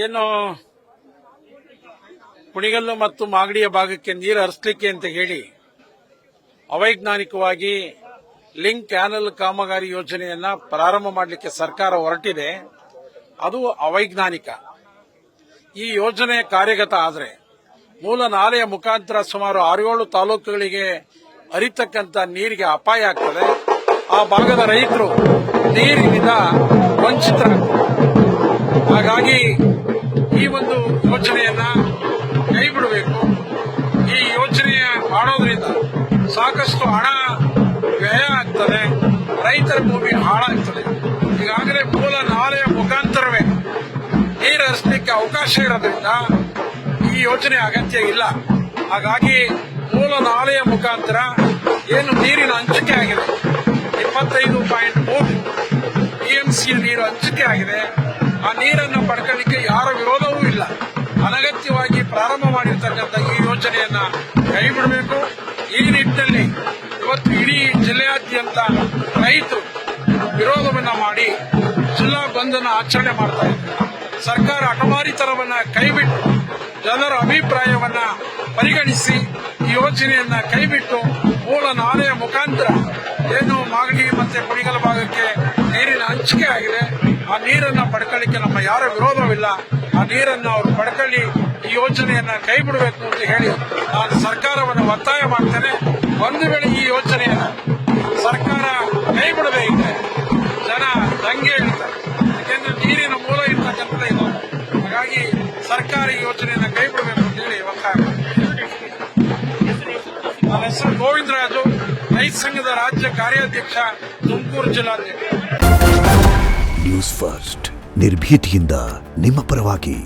ಏನು ಕುಣಿಗಲ್ಲು ಮತ್ತು ಮಾಗಡಿಯ ಭಾಗಕ್ಕೆ ನೀರು ಹರಿಸಲಿಕ್ಕೆ ಅಂತ ಹೇಳಿ ಅವೈಜ್ಞಾನಿಕವಾಗಿ ಲಿಂಕ್ ಕ್ಯಾನಲ್ ಕಾಮಗಾರಿ ಯೋಜನೆಯನ್ನ ಪ್ರಾರಂಭ ಮಾಡಲಿಕ್ಕೆ ಸರ್ಕಾರ ಹೊರಟಿದೆ. ಅದು ಅವೈಜ್ಞಾನಿಕ. ಈ ಯೋಜನೆ ಕಾರ್ಯಗತ ಆದರೆ ಮೂಲ ನಾಲೆಯ ಮುಖಾಂತರ ಸುಮಾರು 6-7 ತಾಲೂಕುಗಳಿಗೆ ಹರಿತಕ್ಕಂಥ ನೀರಿಗೆ ಅಪಾಯ ಆಗ್ತದೆ. ಆ ಭಾಗದ ರೈತರು ನೀರಿನಿಂದ ವಂಚಿತರಾಗ್ತಾರೆ. ಹಾಗಾಗಿ ಈ ಒಂದು ಯೋಜನೆಯನ್ನ ಕೈಬಿಡಬೇಕು. ಈ ಯೋಜನೆಯ ಮಾಡೋದ್ರಿಂದ ಸಾಕಷ್ಟು ಹಣ ವ್ಯಯ ಆಗ್ತದೆ, ರೈತರ ಭೂಮಿ ಹಾಳಾಗ್ತದೆ. ಈಗಾಗಲೇ ಮೂಲ ನಾಲೆಯ ಮುಖಾಂತರವೇ ನೀರು ಹರಿಸಲಿಕ್ಕೆ ಅವಕಾಶ ಇರೋದ್ರಿಂದ ಈ ಯೋಜನೆ ಅಗತ್ಯ ಇಲ್ಲ. ಹಾಗಾಗಿ ಮೂಲ ನಾಲೆಯ ಮುಖಾಂತರ ಏನು ನೀರಿನ ಹಂಚಿಕೆ ಆಗಿದೆ, 25.3 ಟಿಎಂಸಿಯ ನೀರು ಹಂಚಿಕೆ ಆಗಿದೆ. ಆ ನೀರನ್ನು ಪಡ್ಕೊಳ್ಳಿಕ್ಕೆ ಯಾರ ವಿರೋಧವೂ ಇಲ್ಲ. ಅನಗತ್ಯವಾಗಿ ಪ್ರಾರಂಭ ಮಾಡಿರ್ತಕ್ಕಂಥ ಈ ಯೋಜನೆಯನ್ನ ಕೈಬಿಡಬೇಕು. ಈ ನಿಟ್ಟಿನಲ್ಲಿ ಇವತ್ತು ಇಡೀ ಜಿಲ್ಲೆಯಾದ್ಯಂತ ರೈತರು ವಿರೋಧವನ್ನ ಮಾಡಿ ಜಿಲ್ಲಾ ಬಂದ್ ಅನ್ನು ಆಚರಣೆ ಮಾಡ್ತಾ ಇದ್ದಾರೆ. ಸರ್ಕಾರ ಹಠಮಾರಿತನವನ್ನ ಕೈಬಿಟ್ಟು ಜನರ ಅಭಿಪ್ರಾಯವನ್ನ ಪರಿಗಣಿಸಿ ಈ ಯೋಜನೆಯನ್ನ ಕೈಬಿಟ್ಟು ಮೂಲ ನಾಲೆಯ ಮುಖಾಂತರ ಏನು ಮಾಗಡಿ ಮತ್ತೆ ಕುಣಿಗಲ್ ಭಾಗಕ್ಕೆ ನೀರಿನ ಹಂಚಿಕೆ ಆಗಿದೆ, ಆ ನೀರನ್ನ ಪಡ್ಕೊಳ್ಳಿಕ್ಕೆ ನಮ್ಮ ಯಾರ ವಿರೋಧವಿಲ್ಲ. ಆ ನೀರನ್ನು ಅವರು ಪಡ್ಕೊಳ್ಳಿ, ಈ ಯೋಜನೆಯನ್ನ ಕೈ ಬಿಡಬೇಕು ಅಂತ ಹೇಳಿ ನಾನು ಸರ್ಕಾರವನ್ನು ಒತ್ತಾಯ ಮಾಡ್ತೇನೆ. ಒಂದು ವೇಳೆ ಈ ಯೋಜನೆಯನ್ನ ಸರ್ಕಾರ ಕೈ ಬಿಡದೇ ಇದ್ರೆ ಜನ ದಂಗೆ ಹೇಳ್ತಾರೆ. ಯಾಕೆಂದ್ರೆ ನೀರಿನ ಮೂಲ ಇರ್ತಕ್ಕಂಥದ್ದು ಇದು. ಹಾಗಾಗಿ ಸರ್ಕಾರ ಈ ಯೋಜನೆಯನ್ನ ಕೈ ಬಿಡಬೇಕು ಅಂತ ಹೇಳಿ ಒತ್ತಾಯ ಮಾಡ್ತೇನೆ. ನನ್ನ ಹೆಸರು ಗೋವಿಂದರಾಜು, ರೈತ ಸಂಘದ ರಾಜ್ಯ ಕಾರ್ಯಾಧ್ಯಕ್ಷ, ತುಮಕೂರು ಜಿಲ್ಲಾಧ್ಯಕ್ಷ. ನ್ಯೂಸ್ ಫಸ್ಟ್ ನಿರ್ಭೀತಿಯಿಂದ ನಿಮ್ಮ ಪರವಾಗಿ.